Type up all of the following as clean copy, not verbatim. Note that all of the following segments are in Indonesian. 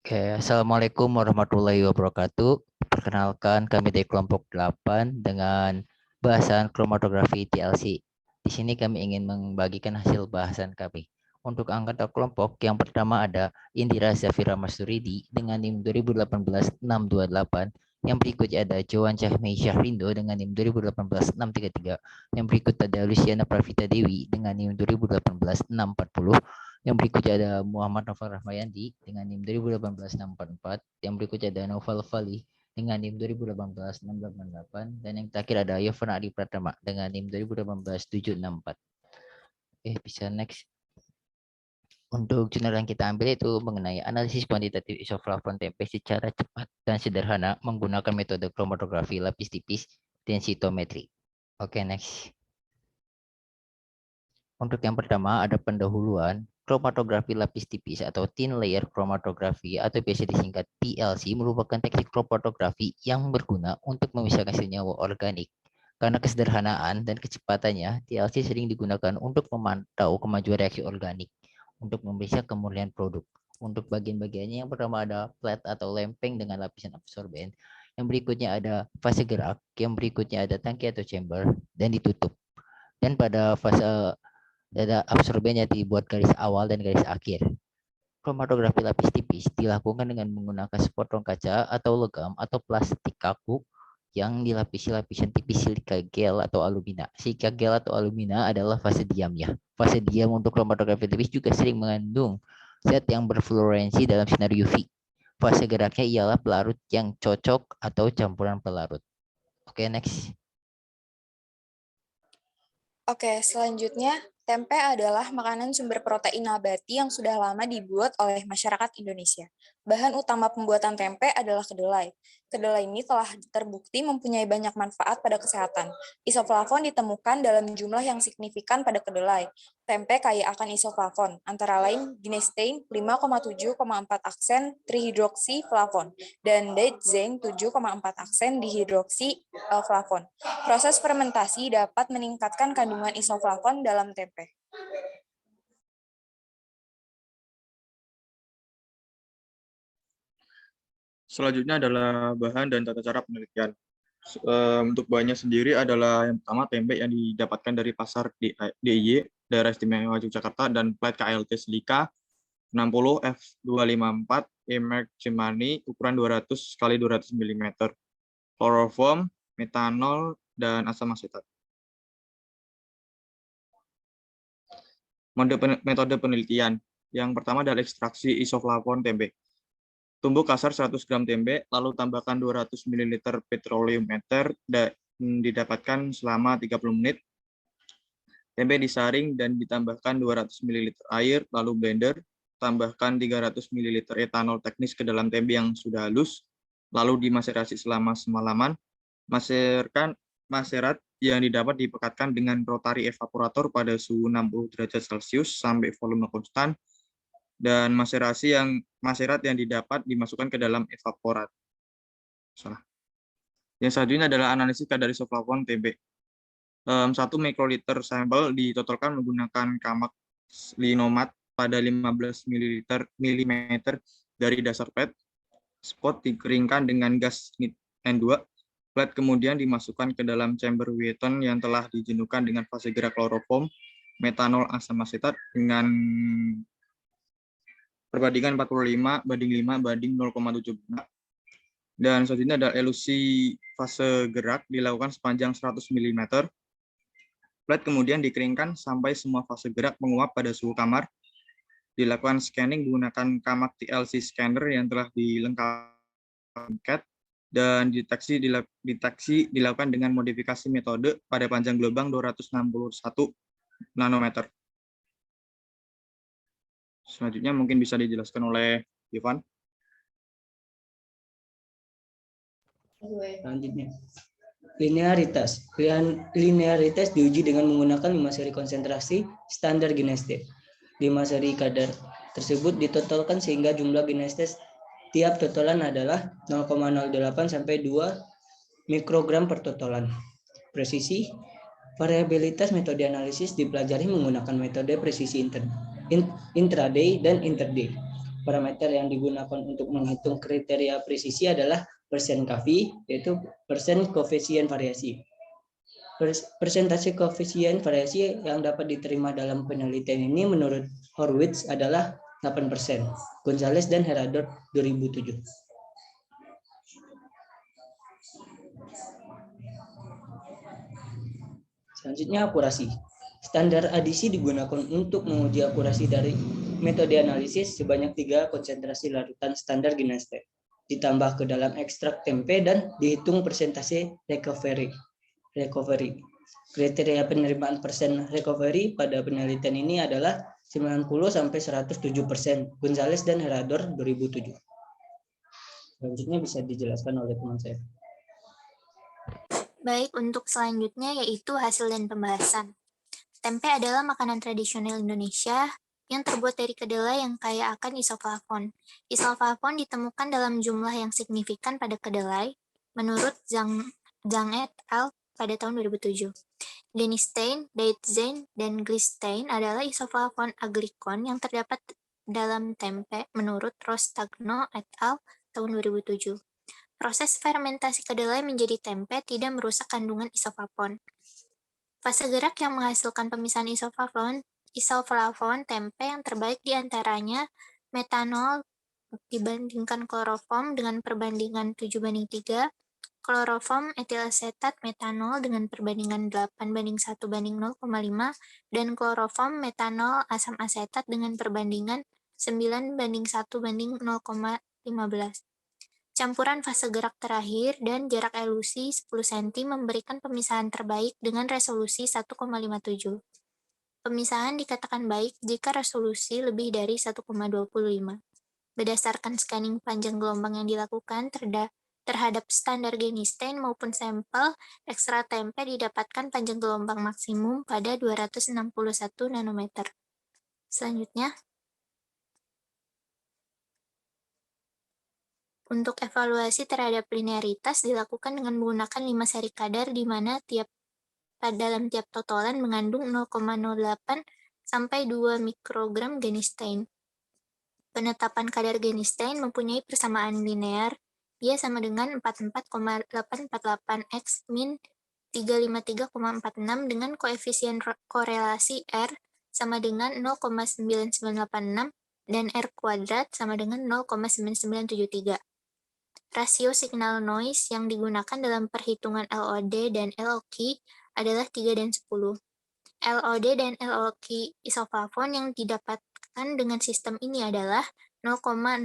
Oke, Assalamualaikum warahmatullahi wabarakatuh. Perkenalkan, kami dari kelompok 8 dengan bahasan kromatografi TLC. Di sini kami ingin membagikan hasil bahasan kami. Untuk anggota kelompok, yang pertama ada Indira Zafira Masuridi dengan NIM 2018-628. Yang berikutnya ada Joan Cahmei Syahrindo dengan NIM 2018-633. Yang berikut ada Luciana Pravita Dewi dengan NIM 2018-640. Yang berikutnya ada Muhammad Novel Rahmayandi dengan NIM 2018-644. Yang berikutnya ada Novel Fali dengan NIM 2018-688. Dan yang terakhir ada Yovana Adi Pratama dengan NIM 2018-764. Oke, bisa next. Untuk jurnal yang kita ambil itu mengenai analisis kuantitatif isoflavon tempe secara cepat dan sederhana menggunakan metode kromatografi lapis tipis densitometri. Oke, next. Untuk yang pertama ada pendahuluan. Kromatografi lapis tipis atau thin layer kromatografi atau biasa disingkat TLC merupakan teknik kromatografi yang berguna untuk memisahkan senyawa organik. Karena kesederhanaan dan kecepatannya, TLC sering digunakan untuk memantau kemajuan reaksi organik untuk memeriksa kemurnian produk. Untuk bagian-bagiannya yang pertama ada flat atau lempeng dengan lapisan absorben. Yang berikutnya ada fase gerak, yang berikutnya ada tangki atau chamber dan ditutup. Dan pada fase ada absorbennya dibuat garis awal dan garis akhir. Kromatografi lapis tipis dilakukan dengan menggunakan sepotong kaca atau logam atau plastik kaku yang dilapisi lapisan tipis silika gel atau alumina. Silika gel atau alumina adalah fase diamnya. Fase diam untuk kromatografi tipis juga sering mengandung zat yang berfluorensi dalam sinar UV. Fase geraknya ialah pelarut yang cocok atau campuran pelarut. Oke, next. Oke, selanjutnya, tempe adalah makanan sumber protein nabati yang sudah lama dibuat oleh masyarakat Indonesia. Bahan utama pembuatan tempe adalah kedelai. Kedelai ini telah terbukti mempunyai banyak manfaat pada kesehatan. Isoflavon ditemukan dalam jumlah yang signifikan pada kedelai. Tempe kaya akan isoflavon, antara lain genistein 5,7,4 aksen trihidroksiflavon dan daidzein 7,4 aksen dihidroksiflavon. Proses fermentasi dapat meningkatkan kandungan isoflavon dalam tempe. Selanjutnya adalah bahan dan tata cara penelitian. Untuk bahannya sendiri adalah yang pertama tempe yang didapatkan dari pasar DIY, Daerah Istimewa Yogyakarta, dan plat KLT Silika 60 F254 Emerk Cemani ukuran 200 x 200 mm, kloroform, metanol, dan asam asetat. Metode penelitian. Yang pertama adalah ekstraksi isoflavon tempe. Tumbuk kasar 100 gram tempe, lalu tambahkan 200 ml petroleum ether dan didapatkan selama 30 menit. Tempe disaring dan ditambahkan 200 ml air, lalu blender. Tambahkan 300 ml etanol teknis ke dalam tempe yang sudah halus, lalu dimaserasi selama semalaman. Maserat yang didapat dipekatkan dengan rotary evaporator pada suhu 60 derajat Celcius sampai volume konstan. Dan maserat yang didapat dimasukkan ke dalam evaporat. Yang selanjutnya adalah analisis kadar isoflavon tempe. 1 mikroliter sampel ditotolkan menggunakan kamak linomat pada 15 mm dari dasar pet. Spot dikeringkan dengan gas N2. Plat kemudian dimasukkan ke dalam chamber Wheaton yang telah dijenuhkan dengan fase gerak kloroform, metanol, asam asetat dengan perbandingan 45:5:0,7. Dan selanjutnya ada elusi fase gerak dilakukan sepanjang 100 mm. Plat kemudian dikeringkan sampai semua fase gerak menguap pada suhu kamar. Dilakukan scanning menggunakan kamak TLC scanner yang telah dilengkapi CAT dan deteksi dilakukan dengan modifikasi metode pada panjang gelombang 261 nanometer. Selanjutnya mungkin bisa dijelaskan oleh Ivan. Selanjutnya, linearitas. Linearitas diuji dengan menggunakan 5 seri konsentrasi standar Gineste. 5 seri kadar tersebut ditotolkan sehingga jumlah Gineste tiap totolan adalah 0,08 sampai 2 mikrogram per totolan. Presisi. Variabilitas metode analisis dipelajari menggunakan metode presisi intraday dan interday. Parameter yang digunakan untuk menghitung kriteria presisi adalah persen Kavi, yaitu persen koefisien variasi. Persentase koefisien variasi yang dapat diterima dalam penelitian ini menurut Horwitz adalah 8%. Gonzales dan Herador 2007. Selanjutnya akurasi. Standar adisi digunakan untuk menguji akurasi dari metode analisis sebanyak 3 konsentrasi larutan standar gineste, ditambah ke dalam ekstrak tempe dan dihitung persentase recovery. Kriteria penerimaan persen recovery pada penelitian ini adalah 90-107%. Gonzales dan Herador 2007. Selanjutnya bisa dijelaskan oleh teman saya. Baik, untuk selanjutnya yaitu hasil dan pembahasan. Tempe adalah makanan tradisional Indonesia yang terbuat dari kedelai yang kaya akan isoflavon. Isoflavon ditemukan dalam jumlah yang signifikan pada kedelai, menurut Zhang et al. Pada tahun 2007. Genistein, daidzein, dan glistein adalah isoflavon aglikon yang terdapat dalam tempe, menurut Rostagno et al. Tahun 2007. Proses fermentasi kedelai menjadi tempe tidak merusak kandungan isoflavon. Fase gerak yang menghasilkan pemisahan isoflavon tempe yang terbaik diantaranya metanol dibandingkan kloroform dengan perbandingan 7:3, kloroform etilasetat metanol dengan perbandingan 8:1:0,5, dan kloroform metanol asam asetat dengan perbandingan 9:1:0,15. Campuran fase gerak terakhir dan jarak elusi 10 cm memberikan pemisahan terbaik dengan resolusi 1,57. Pemisahan dikatakan baik jika resolusi lebih dari 1,25. Berdasarkan scanning panjang gelombang yang dilakukan terhadap standar Genistein maupun sampel, ekstra tempe didapatkan panjang gelombang maksimum pada 261 nanometer. Selanjutnya, untuk evaluasi terhadap linearitas dilakukan dengan menggunakan 5 seri kadar di mana dalam tiap totolan mengandung 0,08 sampai 2 mikrogram Genistein. Penetapan kadar Genistein mempunyai persamaan linear. Dia sama dengan 44,848 X min 353,46 dengan koefisien korelasi R sama dengan 0,9986 dan R kuadrat sama dengan 0,9973. Rasio signal noise yang digunakan dalam perhitungan LOD dan LOQ adalah 3 dan 10. LOD dan LOQ isoflavon yang didapatkan dengan sistem ini adalah 0,014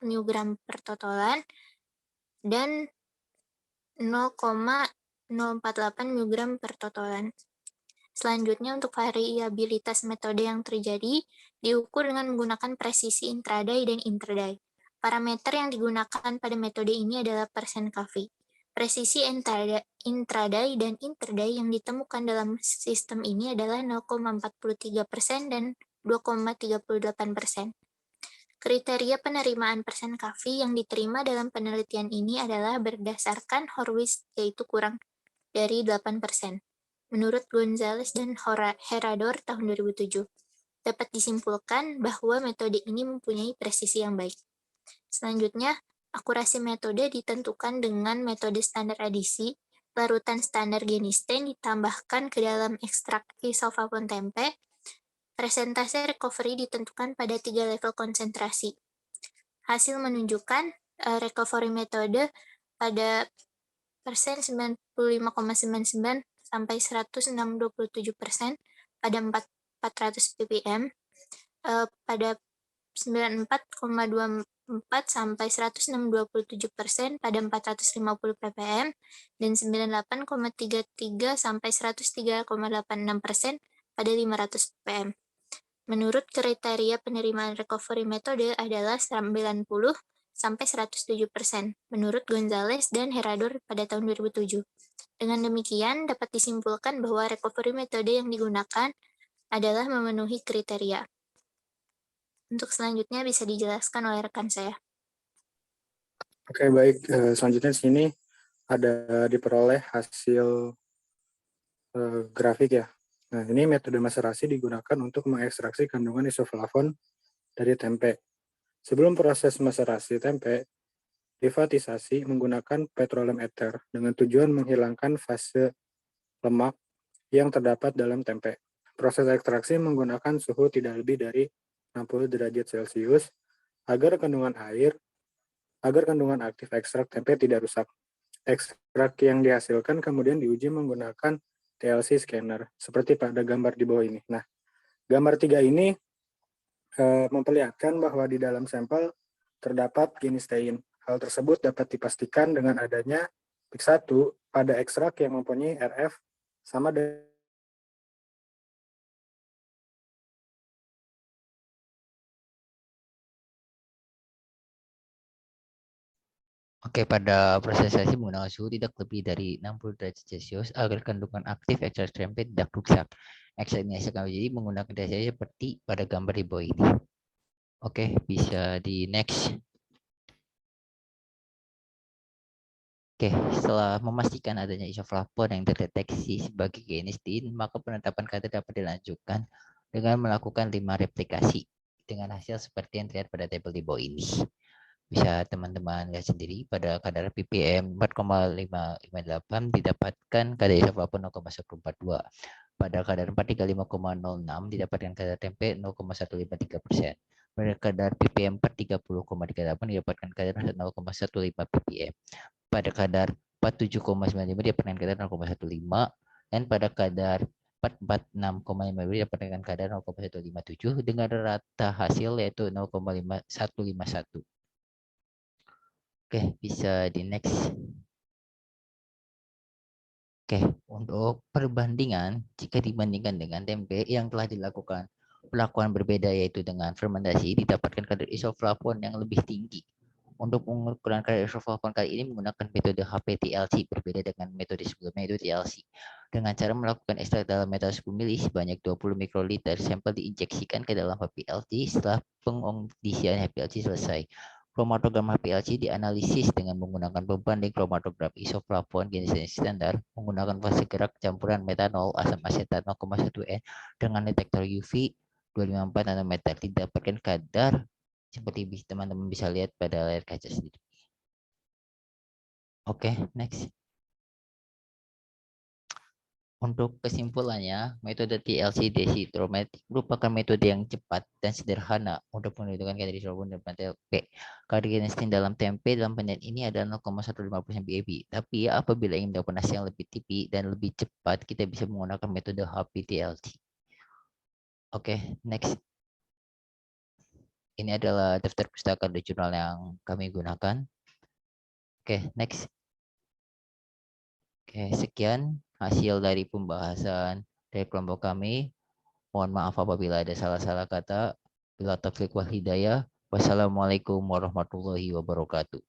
mg per totolan dan 0,048 mg per totolan. Selanjutnya, untuk variabilitas metode yang terjadi diukur dengan menggunakan presisi intraday dan interday. Parameter yang digunakan pada metode ini adalah persen Kavi. Presisi intraday dan interday yang ditemukan dalam sistem ini adalah 0,43% dan 2,38%. Kriteria penerimaan persen Kavi yang diterima dalam penelitian ini adalah berdasarkan Horwitz, yaitu kurang dari 8%. Menurut Gonzales dan Herador tahun 2007, dapat disimpulkan bahwa metode ini mempunyai presisi yang baik. Selanjutnya, akurasi metode ditentukan dengan metode standar adisi, larutan standar Genistein ditambahkan ke dalam ekstrak isoflavon tempe. Persentase recovery ditentukan pada 3 level konsentrasi. Hasil menunjukkan recovery metode pada persen 95,99 sampai 106,27% pada 400 ppm, pada 94,24 sampai 106,27% pada 450 ppm, dan 98,33 sampai 103,86% pada 500 ppm. Menurut kriteria penerimaan recovery metode adalah 90 sampai 107%, menurut Gonzales dan Herador pada tahun 2007. Dengan demikian, dapat disimpulkan bahwa recovery metode yang digunakan adalah memenuhi kriteria. Untuk selanjutnya bisa dijelaskan oleh rekan saya. Oke, baik. Selanjutnya di sini ada diperoleh hasil grafik ya. Nah, ini metode maserasi digunakan untuk mengekstraksi kandungan isoflavon dari tempe. Sebelum proses maserasi tempe, privatisasi menggunakan petroleum ether dengan tujuan menghilangkan fase lemak yang terdapat dalam tempe. Proses ekstraksi menggunakan suhu tidak lebih dari 60 derajat Celcius agar kandungan aktif ekstrak tempe tidak rusak. Ekstrak yang dihasilkan kemudian diuji menggunakan TLC scanner seperti pada gambar di bawah ini. Nah, gambar 3 ini memperlihatkan bahwa di dalam sampel terdapat genistein. Hal tersebut dapat dipastikan dengan adanya peak 1 pada ekstrak yang mempunyai RF sama dengan Oke, pada prosesasi menggunakan suhu tidak lebih dari 60 derajat Celcius agar kandungan aktif ekstrak tempe tidak rusak. Ekstrak ini akan jadi menggunakan dasarnya seperti pada gambar di bawah ini. Oke, bisa di next. Oke, setelah memastikan adanya isoflavon yang terdeteksi sebagai genistein, maka penetapan kadar dapat dilanjutkan dengan melakukan 5 replikasi dengan hasil seperti yang terlihat pada tabel di bawah ini. Bisa teman-teman lihat sendiri pada kadar ppm 4,558 didapatkan kadar isoflavon 0,142. Pada kadar 435,06 didapatkan kadar tempe 0,153%. Pada kadar ppm 430,38 didapatkan kadar 0,15 ppm. Pada kadar 47,95 didapatkan kadar 0,15 dan pada kadar 446,5 didapatkan kadar 0,157 dengan rata hasil yaitu 0,151. Oke, bisa di next. Oke, untuk perbandingan, jika dibandingkan dengan tempe yang telah dilakukan perlakuan berbeda yaitu dengan fermentasi, didapatkan kadar isoflavon yang lebih tinggi. Untuk pengukuran kadar isoflavon kali ini menggunakan metode HPTLC berbeda dengan metode sebelumnya yaitu TLC. Dengan cara melakukan ekstrak dalam metal 10 mili sebanyak 20 mikroliter, sampel diinjeksikan ke dalam HPLC setelah pengondisian HPLC selesai. Kromatogram HPLC dianalisis dengan menggunakan pembanding kromatogram isoflavon jenis standar menggunakan fase gerak campuran metanol asam asetat 0,1 N dengan detektor UV 254 nanometer. Didapatkan kadar seperti teman-teman bisa lihat pada layar kaca sendiri. Oke, next. Untuk kesimpulannya, metode TLC desitrometrik merupakan metode yang cepat dan sederhana untuk menentukan kadar isoflavon dalam tempe. Kadar genistein dalam tempe dalam penelitian ini adalah 0,150 BAB. Tapi apabila ingin mendapatkan hasil yang lebih tipis dan lebih cepat, kita bisa menggunakan metode HPTLC. Oke, next. Ini adalah daftar pustaka dan jurnal yang kami gunakan. Oke, next. Oke, sekian hasil dari pembahasan dari kelompok kami. Mohon maaf apabila ada salah-salah kata. Bila taufiq wal hidayah. Wassalamualaikum warahmatullahi wabarakatuh.